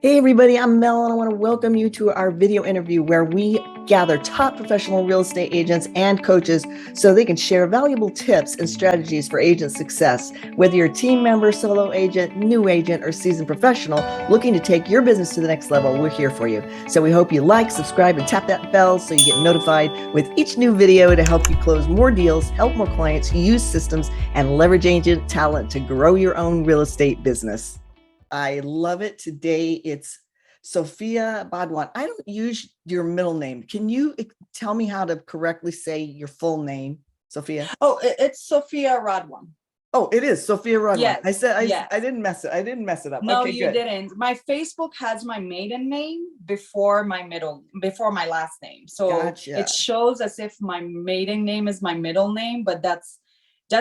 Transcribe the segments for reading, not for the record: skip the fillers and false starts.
Hey everybody, I'm Mel and I want to welcome you to our video interview where we gather top professional real estate agents and coaches so they can share valuable tips and strategies for agent success. Whether you're a team member, solo agent, new agent, or seasoned professional looking to take your business to the next level, we're here for you. So we hope you like, subscribe, and tap that bell so you get notified with each new video to help you close more deals, help more clients, use systems, and leverage agent talent to grow your own real estate business. I love it. Today it's Sophia Radwan. I don't use your middle name. Can you tell me how to correctly say your full name, Sophia? Oh, it's Sophia Radwan. Oh, it is Sophia Radwan. Yes, I said yes. I didn't mess it. I didn't mess it up. No, Okay, you good. didn't. My Facebook has my maiden name before my last name. So Gotcha. it shows as if my maiden name is my middle name, but that's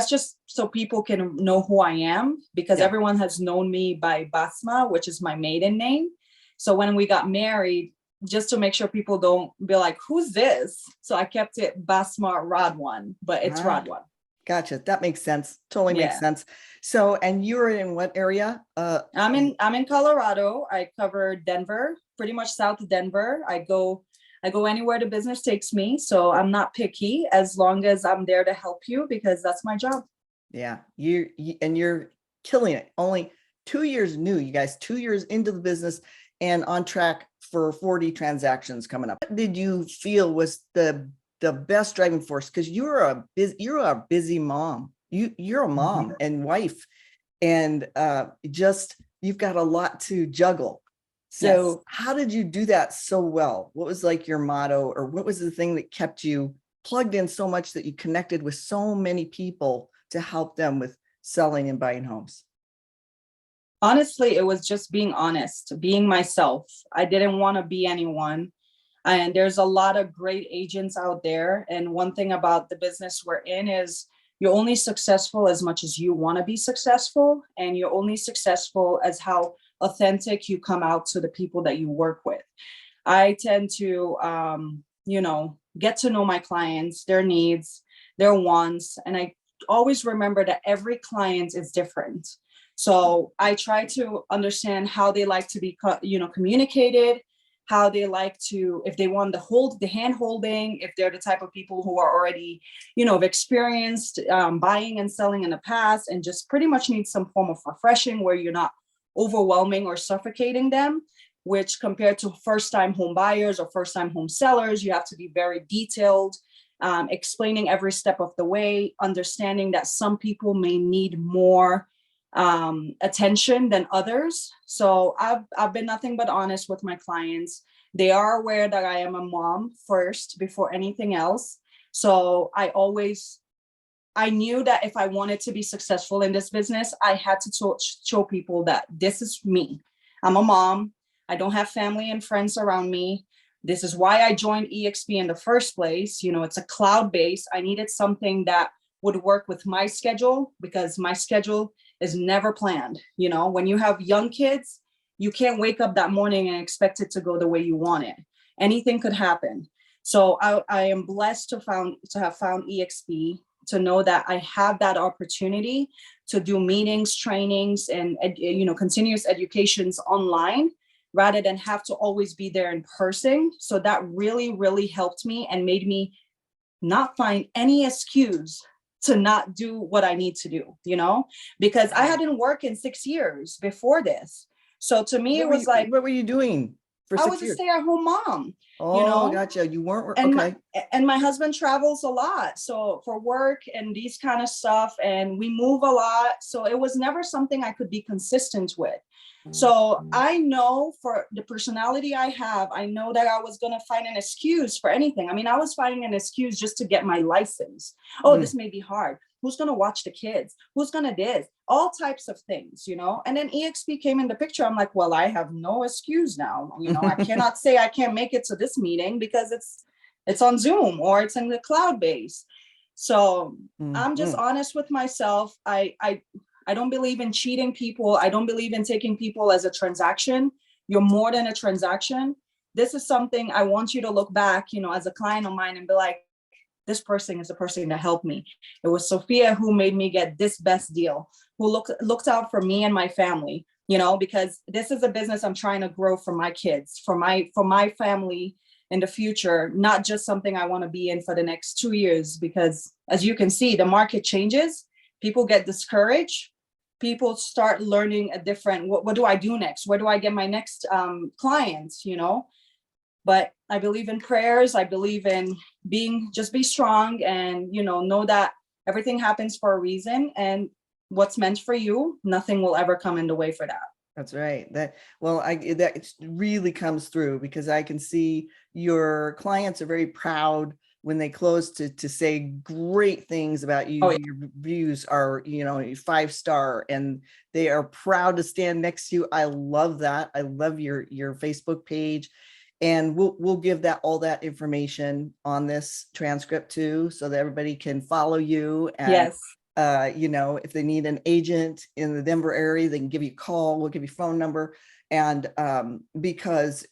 just so people can know who I am, because Yeah. everyone has known me by Basma, which is my maiden name. So when we got married, just to make sure people don't be like, who's this? So I kept it Basma Radwan, but it's Radwan. Gotcha. That makes sense. Totally makes Yeah. sense. So, and you're in what area? I'm in Colorado. I cover Denver, pretty much south of Denver. I go anywhere the business takes me. So I'm not picky as long as I'm there to help you, because that's my job. Yeah, and you're killing it. Only 2 years new, you guys, 2 years into the business and on track for 40 transactions coming up. What did you feel was the best driving force? Because you're a busy mom. You're a mom and wife, and just you've got a lot to juggle. So Yes. how did you do that so well? What was like your motto, or what was the thing that kept you plugged in so much that you connected with so many people to help them with selling and buying homes? Honestly, it was just being honest, being myself. I didn't want to be anyone. And there's a lot of great agents out there. And one thing about the business we're in is you're only successful as much as you want to be successful. And you're only successful as how authentic you come out to the people that you work with. I tend to, get to know my clients, their needs, their wants. And I always remember that every client is different. So I try to understand how they like to be, communicated, how they like to, if they want the hand holding, if they're the type of people who are already, have experienced buying and selling in the past and just pretty much need some form of refreshing where you're not overwhelming or suffocating them, which compared to first-time home buyers or first-time home sellers, you have to be very detailed, explaining every step of the way, understanding that some people may need more attention than others. So I've been nothing but honest with my clients. They are aware that I am a mom first before anything else. So I knew that if I wanted to be successful in this business, I had to show people that this is me. I'm a mom. I don't have family and friends around me. This is why I joined EXP in the first place. It's a cloud base. I needed something that would work with my schedule, because my schedule is never planned. When you have young kids, you can't wake up that morning and expect it to go the way you want it. Anything could happen. So I am blessed to have found EXP, to know that I have that opportunity to do meetings, trainings, and continuous educations online, rather than have to always be there in person. So that really, really helped me and made me not find any excuse to not do what I need to do, because I hadn't worked in 6 years before this. So to me, it was like, what were you doing for I 6 was a years? stay-at-home mom. Oh, gotcha. You weren't And okay. my husband travels a lot, so for work and these kind of stuff, and we move a lot. So it was never something I could be consistent with. So I know, for the personality I have, I know that I was going to find an excuse for anything. I mean, I was finding an excuse just to get my license. Oh, this may be hard. Who's going to watch the kids? Who's going to this? All types of things, And then EXP came in the picture. I'm like, well, I have no excuse now. I cannot say I can't make it to this meeting because it's on Zoom or it's in the cloud base. So I'm just honest with myself. I don't believe in cheating people. I don't believe in taking people as a transaction. You're more than a transaction. This is something I want you to look back, as a client of mine and be like, this person is the person that helped me. It was Sophia who made me get this best deal, who looked out for me and my family, because this is a business I'm trying to grow for my kids, for my family in the future, not just something I want to be in for the next 2 years. Because as you can see, the market changes, people get discouraged, people start learning a different, what do I do next? Where do I get my next clients, But I believe in prayers. I believe in just be strong and, know that everything happens for a reason, and what's meant for you, nothing will ever come in the way for that. That's right. That really comes through, because I can see your clients are very proud when they close to say great things about you. Oh, yeah. Your reviews are, 5-star, and they are proud to stand next to you. I love that. I love your Facebook page. And we'll give all that information on this transcript too, so that everybody can follow you. And Yes. if they need an agent in the Denver area, they can give you a call. We'll give you a phone number. And because,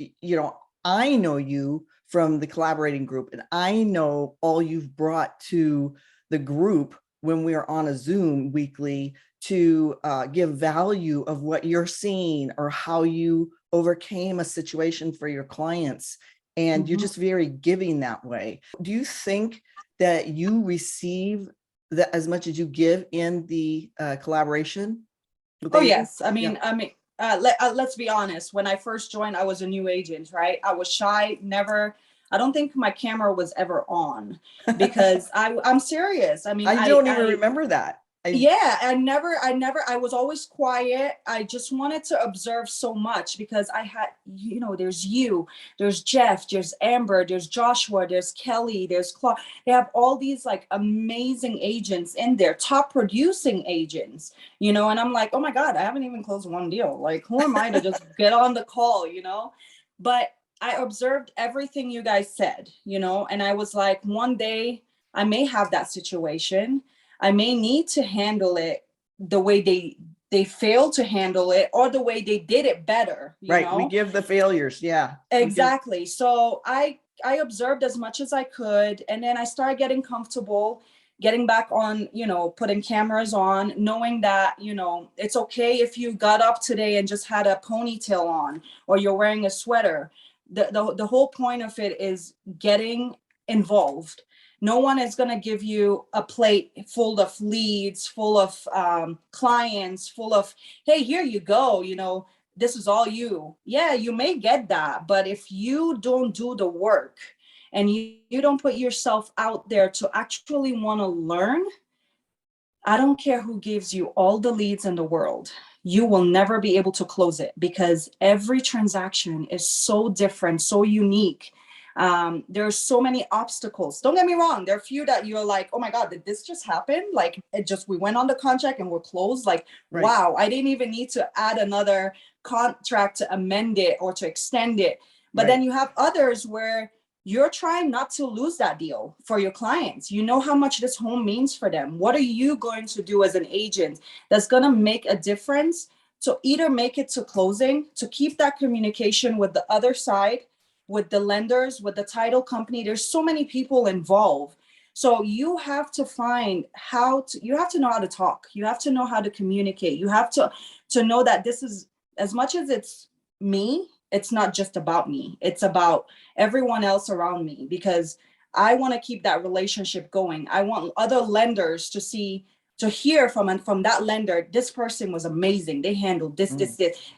I know you from the collaborating group, and I know all you've brought to the group when we are on a Zoom weekly to give value of what you're seeing or how you overcame a situation for your clients. And you're just very giving that way. Do you think that you receive that as much as you give in the collaboration? Oh, yes. Let's be honest. When I first joined, I was a new agent, right? I was shy, I don't think my camera was ever on, because I'm serious. I don't even remember that. I was always quiet. I just wanted to observe so much, because I had, there's Jeff, there's Amber, there's Joshua, there's Kelly, there's Claude. They have all these like amazing agents in there, top producing agents, and I'm like, oh my God, I haven't even closed one deal. Like, who am I to just get on the call, But I observed everything you guys said, and I was like, one day I may have that situation. I may need to handle it the way they failed to handle it, or the way they did it better. Right. We give the failures. Yeah. Exactly. So I observed as much as I could. And then I started getting comfortable, getting back on, putting cameras on, knowing that, it's okay if you got up today and just had a ponytail on, or you're wearing a sweater. The whole point of it is getting involved. No one is going to give you a plate full of leads, full of clients, full of, hey, here you go, this is all you. Yeah, you may get that, but if you don't do the work and you don't put yourself out there to actually want to learn, I don't care who gives you all the leads in the world, you will never be able to close it, because every transaction is so different, so unique. There's so many obstacles. Don't get me wrong. There are a few that you're like, oh my God, did this just happen? Like, we went on the contract and we're closed. Like, right. Wow, I didn't even need to add another contract to amend it or to extend it. But right. Then you have others where you're trying not to lose that deal for your clients. You know how much this home means for them. What are you going to do as an agent that's going to make a difference to either make it to closing, to keep that communication with the other side, with the lenders, with the title company? There's so many people involved. So you have to you have to know how to talk. You have to know how to communicate. You have to know that this is, as much as it's me, it's not just about me. It's about everyone else around me, because I want to keep that relationship going. I want other lenders to hear from that lender, this person was amazing. They handled this.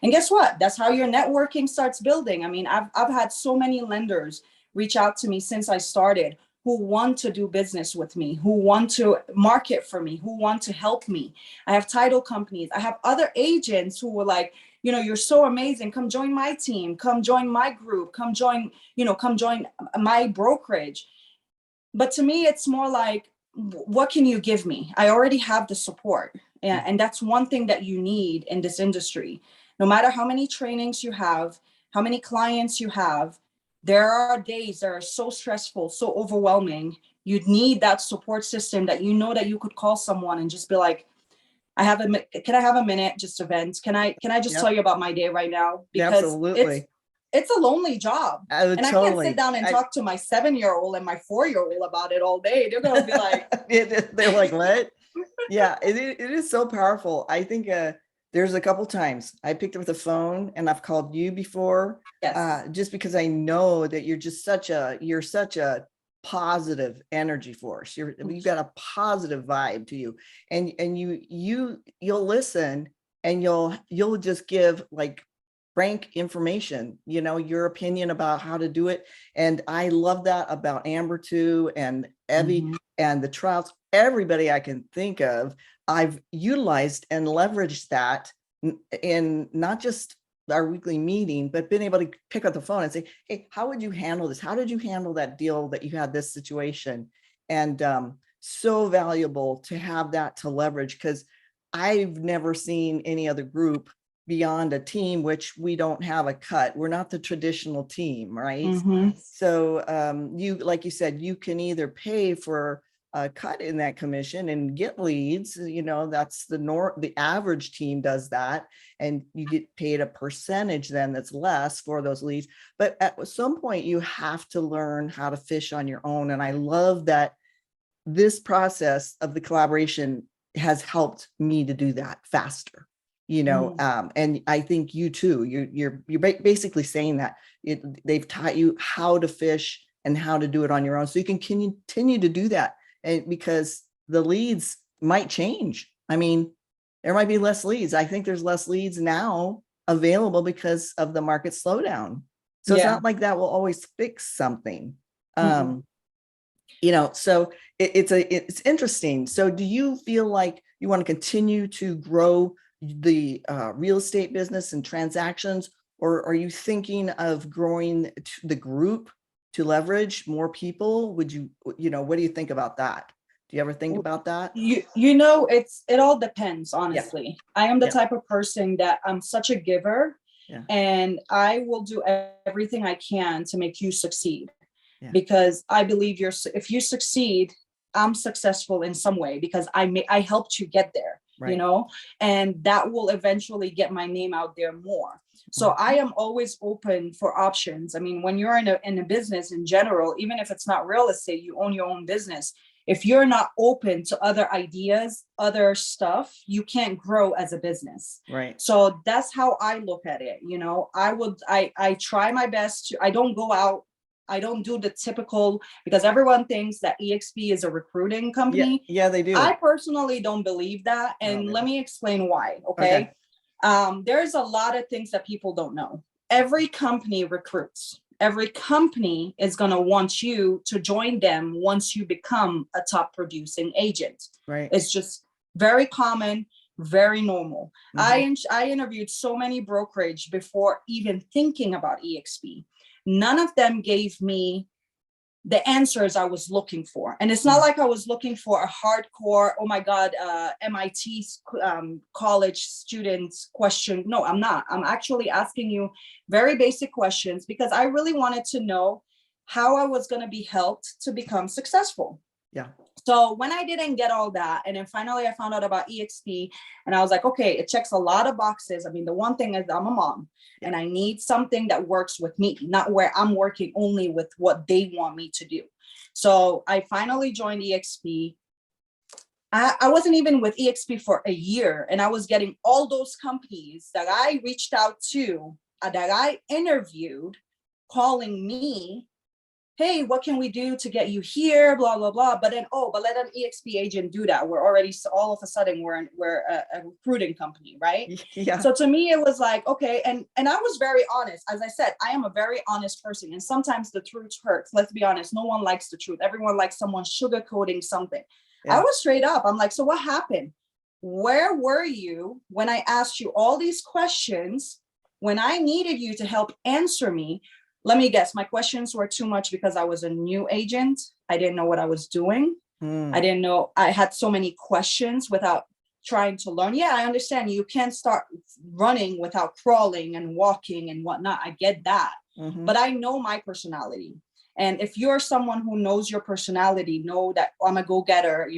And guess what? That's how your networking starts building. I mean, I've had so many lenders reach out to me since I started, who want to do business with me, who want to market for me, who want to help me. I have title companies. I have other agents who were like, you're so amazing. Come join my team. Come join my group. Come join my brokerage. But to me, it's more like, what can you give me? I already have the support. And that's one thing that you need in this industry. No matter how many trainings you have, how many clients you have, there are days that are so stressful, so overwhelming. You'd need that support system that that you could call someone and just be like, can I have a minute just to vent? Can I just tell you about my day right now? Because absolutely. It's a lonely job. And I can't sit down and talk to my 7-year-old and my 4-year-old about it all day. They're going to be like, they're like, what? Yeah, it is so powerful. I think There's a couple times I picked up the phone and I've called you before, Yes. just because I know that you're such a positive energy force. You've got a positive vibe to you, and you'll listen, and you'll just give like frank information, your opinion about how to do it. And I love that about Amber too, and Evie, Mhm. and the trials. Everybody I can think of, I've utilized and leveraged that in not just our weekly meeting, but been able to pick up the phone and say, hey, how would you handle this? How did you handle that deal that you had this situation? And so valuable to have that to leverage, because I've never seen any other group beyond a team, which we don't have a cut. We're not the traditional team, right? Mhm. So like you said, you can either pay for a cut in that commission and get leads. That's the average team does that, and you get paid a percentage then that's less for those leads. But at some point you have to learn how to fish on your own. And I love that this process of the collaboration has helped me to do that faster. And I think you too, you're basically saying that they've taught you how to fish and how to do it on your own, so you can continue to do that. And because the leads might change. I mean, there might be less leads. I think there's less leads now available because of the market slowdown. So it's Yeah. not like that will always fix something. Mhm. So it's interesting. So do you feel like you want to continue to grow the real estate business and transactions, or are you thinking of growing the group to leverage more people? What do you think about that? Do you ever think about that? It all depends, honestly. I am the Yeah. type of person that I'm such a giver, Yeah. and I will do everything I can to make you succeed. Yeah. Because I believe if you succeed, I'm successful in some way, because I helped you get there, Right. and that will eventually get my name out there more. So I am always open for options. I mean, when you're in a business in general, even if it's not real estate, you own your own business. If you're not open to other ideas, other stuff, you can't grow as a business. Right. So that's how I look at it. I try my best I don't go out. I don't do the typical, because everyone thinks that EXP is a recruiting company. Yeah, they do. I personally don't believe that. And really? Let me explain why. Okay. There's a lot of things that people don't know. Every company recruits. Every company is going to want you to join them once you become a top producing agent. Right. It's just very common, very normal. I interviewed so many brokerage before even thinking about EXP. None of them gave me the answers I was looking for. And it's not like I was looking for a hardcore, oh my God, MIT college students question. No, I'm not. I'm actually asking you very basic questions, because I really wanted to know how I was going to be helped to become successful. Yeah. So when I didn't get all that, and then finally I found out about EXP, and I was like, okay, it checks a lot of boxes. I mean, the one thing is I'm a mom, and I need something that works with me, not where I'm working only with what they want me to do. So I finally joined EXP. I wasn't even with EXP for a year, and I was getting all those companies that I reached out to, that I interviewed, calling me, hey, what can we do to get you here? Blah, blah, blah. But then, but let an EXP agent do that. We're already, all of a sudden, we're a recruiting company, right? Yeah. So to me, it was like, okay. And I was very honest. As I said, I am a very honest person. And sometimes the truth hurts. Let's be honest. No one likes the truth. Everyone likes someone sugarcoating something. Yeah. I was straight up. I'm like, so what happened? Where were you when I asked you all these questions, when I needed you to help answer me? Let me guess, my questions were too much because I was a new agent. I didn't know what I was doing. I didn't know. I had so many questions without trying to learn. Yeah, I understand. You can't start running without crawling and walking and whatnot. I get that. But I know my personality. And if you're someone who knows your personality, know that I'm a go-getter,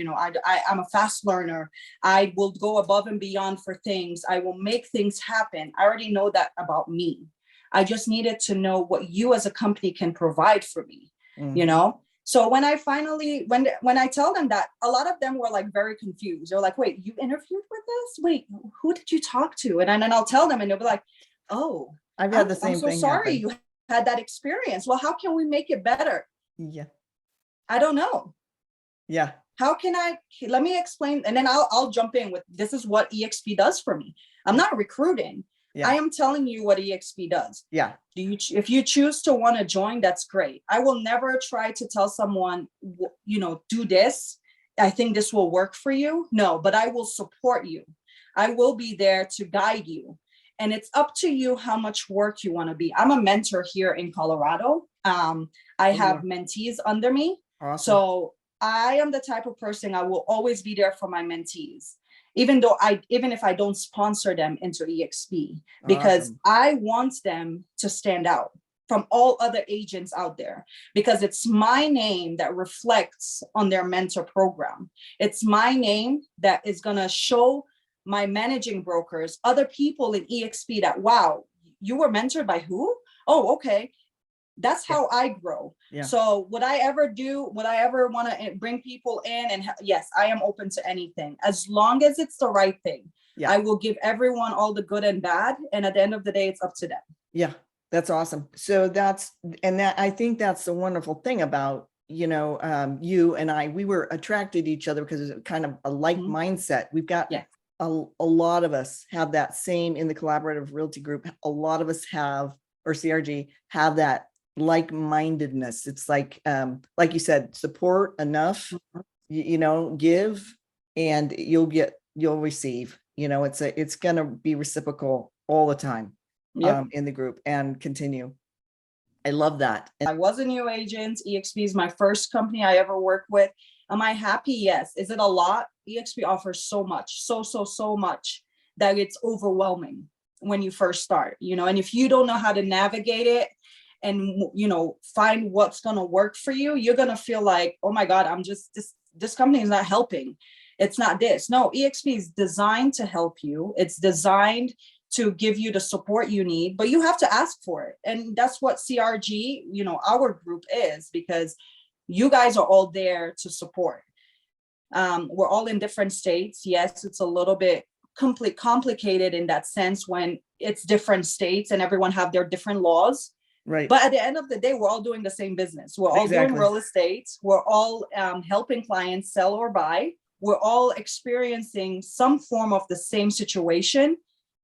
I'm a fast learner. I will go above and beyond for things. I will make things happen. I already know that about me. I just needed to know what you as a company can provide for me, So when I finally, when I tell them that, a lot of them were like very confused. They're like, wait, you interviewed with us? Wait, who did you talk to? And then I'll tell them and they'll be like, oh, I've had the same I'm so thing sorry happen. you had that experience. Well, how can we make it better? Yeah. I don't know. Yeah. How can let me explain. And then I'll jump in with, this is what EXP does for me. I'm not recruiting. Yeah. I am telling you what EXP does. Yeah. If you choose to want to join, that's great. I will never try to tell someone, do this. I think this will work for you. No, but I will support you. I will be there to guide you. And it's up to you how much work you want to be. I'm a mentor here in Colorado. I have mentees under me. Awesome. So I am the type of person, I will always be there for my mentees, even if I don't sponsor them into EXP, because Awesome. I want them to stand out from all other agents out there, because it's my name that reflects on their mentor program. It's my name that is going to show my managing brokers, other people in EXP, that, wow, you were mentored by who? Oh, okay. That's how I grow. Yeah. So would I ever want to bring people in? And yes, I am open to anything, as long as it's the right thing. Yeah. I will give everyone all the good and bad. And at the end of the day, it's up to them. Yeah, that's awesome. So I think that's the wonderful thing about, you and I, we were attracted to each other because it's kind of a like mindset. We've got a lot of us have that same in the collaborative realty group. A lot of us have, or CRG, have that like-mindedness. It's like you said, support enough, give, and you'll receive. It's going to be reciprocal all the time. In the group and continue. I love that. I was a new agent. EXP is my first company I ever worked with. Am I happy? Yes. Is it a lot? EXP offers so much, so much, that it's overwhelming when you first start, and if you don't know how to navigate it and, find what's going to work for you, you're going to feel like, oh my God, I'm just, this company is not helping. It's not this. No, EXP is designed to help you. It's designed to give you the support you need, but you have to ask for it. And that's what CRG, our group is, because you guys are all there to support. We're all in different states. Yes, it's a little bit complicated in that sense when it's different states and everyone have their different laws. Right. But at the end of the day, we're all doing the same business. We're all doing real estate. We're all helping clients sell or buy. We're all experiencing some form of the same situation.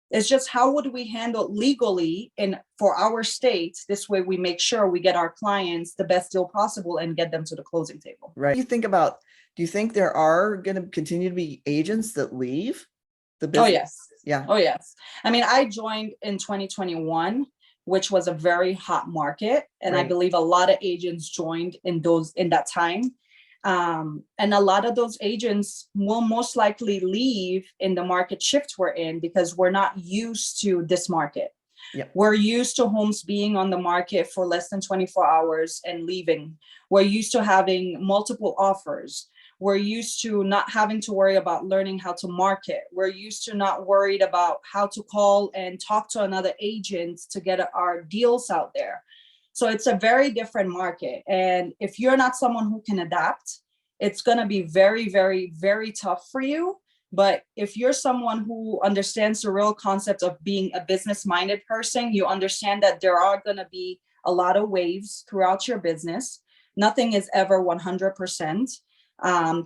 It's just, how would we handle legally for our state? This way we make sure we get our clients the best deal possible and get them to the closing table. Right. Do you think there are going to continue to be agents that leave the business? Oh, yes. Yeah. Oh, yes. I mean, I joined in 2021, which was a very hot market. And I believe a lot of agents joined in that time. And a lot of those agents will most likely leave in the market shift we're in, because we're not used to this market. Yep. We're used to homes being on the market for less than 24 hours and leaving. We're used to having multiple offers. We're used to not having to worry about learning how to market. We're used to not worried about how to call and talk to another agent to get our deals out there. So it's a very different market. And if you're not someone who can adapt, it's going to be very, very, very tough for you. But if you're someone who understands the real concept of being a business-minded person, you understand that there are going to be a lot of waves throughout your business. Nothing is ever 100%.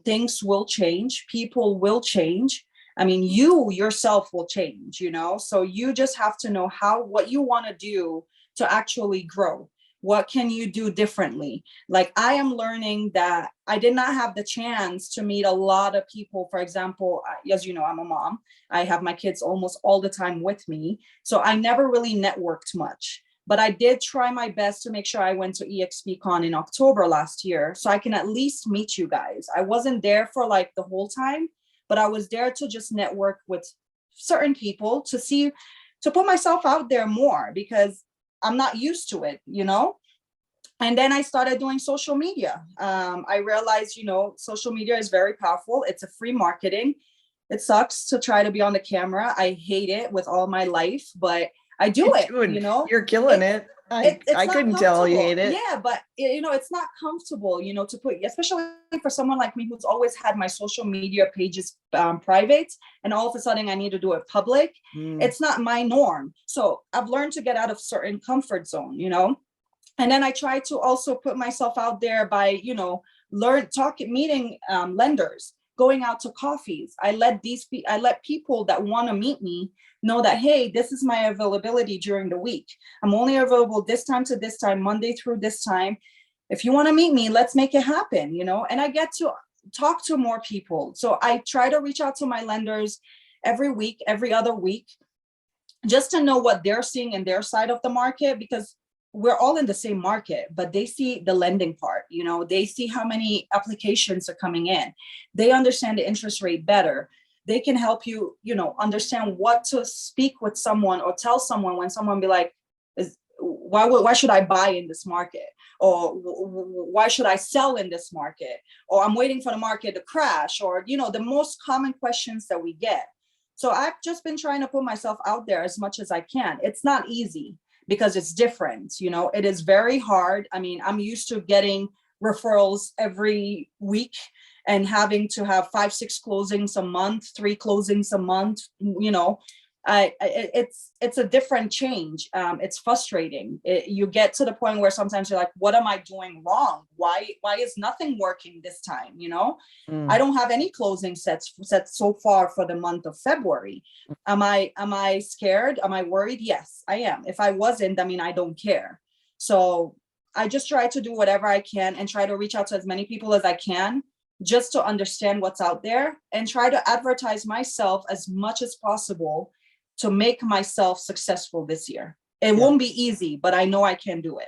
Things will change. People will change. I mean, you yourself will change, so you just have to know what you want to do to actually grow. What can you do differently? Like, I am learning that I did not have the chance to meet a lot of people. For example, as you know, I'm a mom. I have my kids almost all the time with me. So I never really networked much. But I did try my best to make sure I went to EXPCon in October last year, so I can at least meet you guys. I wasn't there for like the whole time, but I was there to just network with certain people to put myself out there more, because I'm not used to it, And then I started doing social media. I realized, social media is very powerful. It's a free marketing. It sucks to try to be on the camera. I hate it with all my life, but I do it, Dude, you know. you're killing it. It's I not couldn't tell you comfortable. hate it. Yeah, but it's not comfortable, to put, especially for someone like me who's always had my social media pages private, and all of a sudden I need to do it public. It's not my norm. So I've learned to get out of certain comfort zone, and then I try to also put myself out there by, meeting lenders, going out to coffees. I let people that want to meet me know that, hey, this is my availability during the week. I'm only available this time to this time, Monday through this time. If you want to meet me, let's make it happen, and I get to talk to more people. So I try to reach out to my lenders every week, every other week, just to know what they're seeing in their side of the market, because we're all in the same market, but they see the lending part, they see how many applications are coming in. They understand the interest rate better. They can help you, understand what to speak with someone or tell someone when someone be like, why should I buy in this market? Or why should I sell in this market? Or I'm waiting for the market to crash, or, the most common questions that we get. So I've just been trying to put myself out there as much as I can. It's not easy, because it's different. It is very hard. I mean, I'm used to getting referrals every week and having to have 5-6 closings a month, 3 closings a month. It's a different change. It's frustrating. You get to the point where sometimes you're like, what am I doing wrong? Why is nothing working this time? I don't have any closing sets set so far for the month of February. Am I scared? Am I worried? Yes, I am. If I wasn't, I mean, I don't care. So I just try to do whatever I can and try to reach out to as many people as I can, just to understand what's out there, and try to advertise myself as much as possible to make myself successful this year. It won't be easy, but I know I can do it.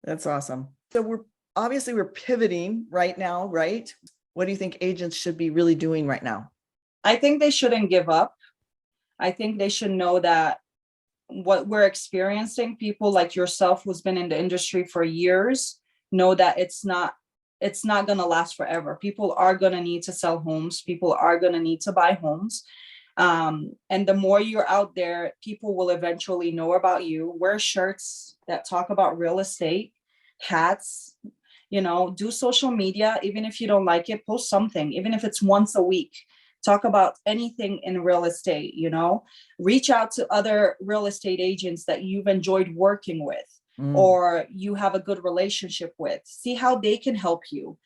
That's awesome. So we're pivoting right now, right? What do you think agents should be really doing right now? I think they shouldn't give up. I think they should know that what we're experiencing, people like yourself who's been in the industry for years, know that it's not going to last forever. People are going to need to sell homes. People are going to need to buy homes. And the more you're out there, people will eventually know about you. Wear shirts that talk about real estate, hats, do social media. Even if you don't like it, post something, even if it's once a week. Talk about anything in real estate, reach out to other real estate agents that you've enjoyed working with, or you have a good relationship with. See how they can help you.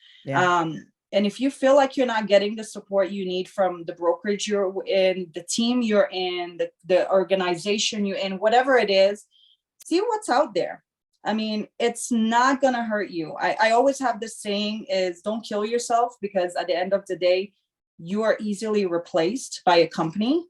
And if you feel like you're not getting the support you need from the brokerage you're in, the team you're in, the organization you're in, whatever it is, see what's out there. I mean, it's not going to hurt you. I always have this saying is, don't kill yourself, because at the end of the day, you are easily replaced by a company,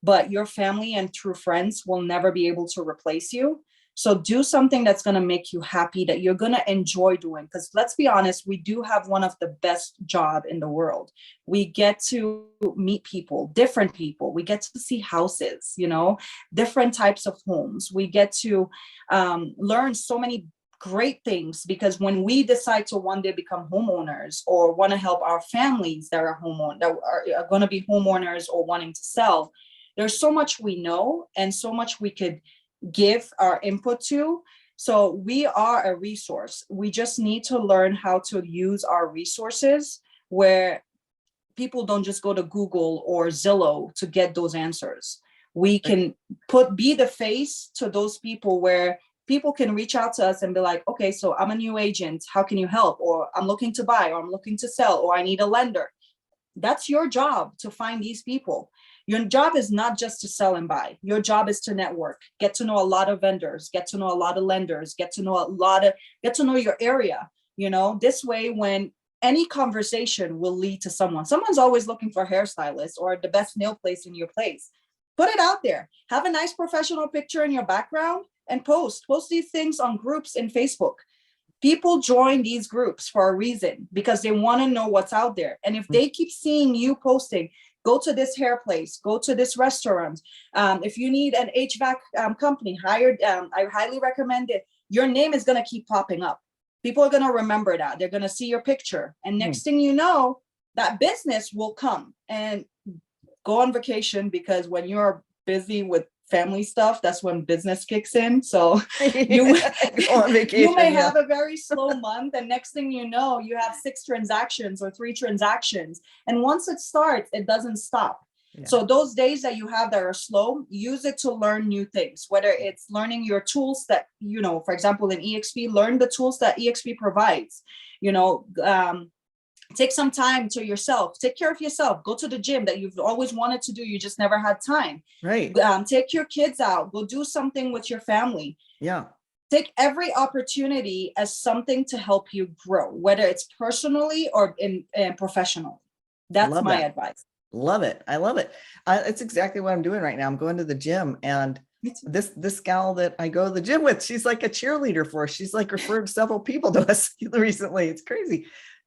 but your family and true friends will never be able to replace you. So do something that's going to make you happy, that you're going to enjoy doing. Because let's be honest, we do have one of the best jobs in the world. We get to meet people, different people. We get to see houses, different types of homes. We get to learn so many great things, because when we decide to one day become homeowners, or want to help our families that are going to be homeowners or wanting to sell, there's so much we know and so much we could give our input to. So we are a resource. We just need to learn how to use our resources, where people don't just go to Google or Zillow to get those answers. We can be the face to those people, where people can reach out to us and be like, okay, so I'm a new agent. How can you help? Or I'm looking to buy, or I'm looking to sell, or I need a lender. That's your job, to find these people. Your job is not just to sell and buy. Your job is to network, get to know a lot of vendors, get to know a lot of lenders, get to know your area. This way, when any conversation will lead to someone's always looking for a hairstylist or the best nail place in your place. Put it out there. Have a nice professional picture in your background and post these things on groups in Facebook. People join these groups for a reason, because they want to know what's out there. And if they keep seeing you posting, go to this hair place, go to this restaurant. If you need an HVAC company hired, I highly recommend it. Your name is going to keep popping up. People are going to remember that. They're going to see your picture. And next thing you know, that business will come and go on vacation, because when you're busy with family stuff, that's when business kicks in. So you Go on vacation, you may yeah. have a very slow month, and next thing you know, you have 6 transactions or 3 transactions. And once it starts, it doesn't stop. Yeah. So those days that you have that are slow, use it to learn new things, whether it's learning your tools that, you know, for example, in EXP, learn the tools that EXP provides, you know, take some time to yourself, take care of yourself, go to the gym that you've always wanted to do, you just never had time. Right. Take your kids out, go do something with your family. Yeah. Take every opportunity as something to help you grow, whether it's personally or in professionally. That's my advice. Love it. I love it. It's exactly what I'm doing right now. I'm going to the gym, and this gal that I go to the gym with, she's like a cheerleader for us. She's like referred several people to us recently. It's crazy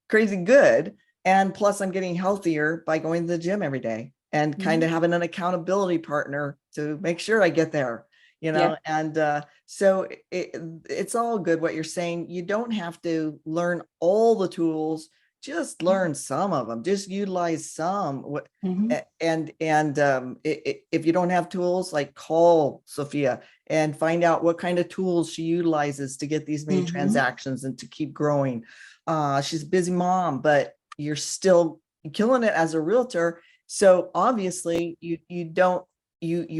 good. And plus I'm getting healthier by going to the gym every day and kind of having an accountability partner to make sure I get there, you know? Yeah. And so it's all good what you're saying. You don't have to learn all the tools, just learn some of them, just utilize some. And if you don't have tools, like call Sophia and find out what kind of tools she utilizes to get these many transactions and to keep growing. She's a busy mom, but you're still killing it as a realtor. So obviously you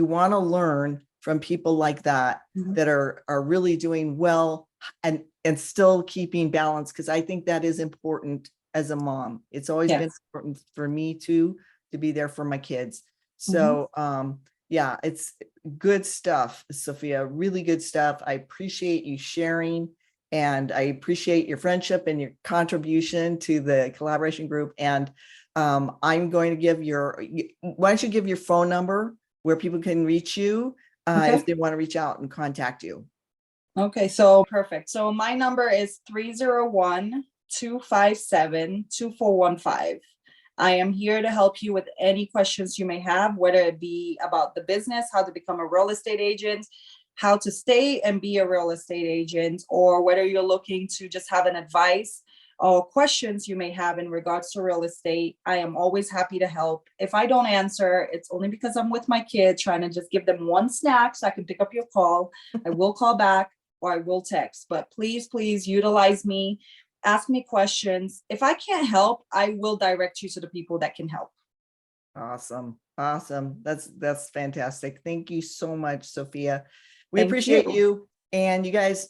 want to learn from people like that, that are really doing well and still keeping balance. Cause I think that is important as a mom. It's always been important for me too, to be there for my kids. So, yeah, it's good stuff, Sophia, really good stuff. I appreciate you sharing. And I appreciate your friendship and your contribution to the collaboration group. And I'm going to give why don't you give your phone number where people can reach you if they want to reach out and contact you. Okay, so perfect. So my number is 301-257-2415. I am here to help you with any questions you may have, whether it be about the business, how to become a real estate agent, how to stay and be a real estate agent, or whether you're looking to just have an advice or questions you may have in regards to real estate. I am always happy to help. If I don't answer, it's only because I'm with my kid trying to just give them one snack so I can pick up your call. I will call back or I will text, but please utilize me. Ask me questions. If I can't help, I will direct you to the people that can help. Awesome. That's fantastic. Thank you so much, Sophia. We appreciate you. And you guys,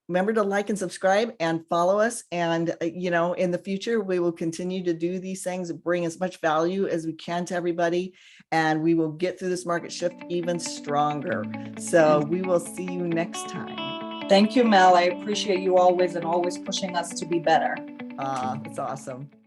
remember to like and subscribe and follow us. And, in the future, we will continue to do these things, bring as much value as we can to everybody. And we will get through this market shift even stronger. So we will see you next time. Thank you, Mel. I appreciate you always pushing us to be better. It's awesome.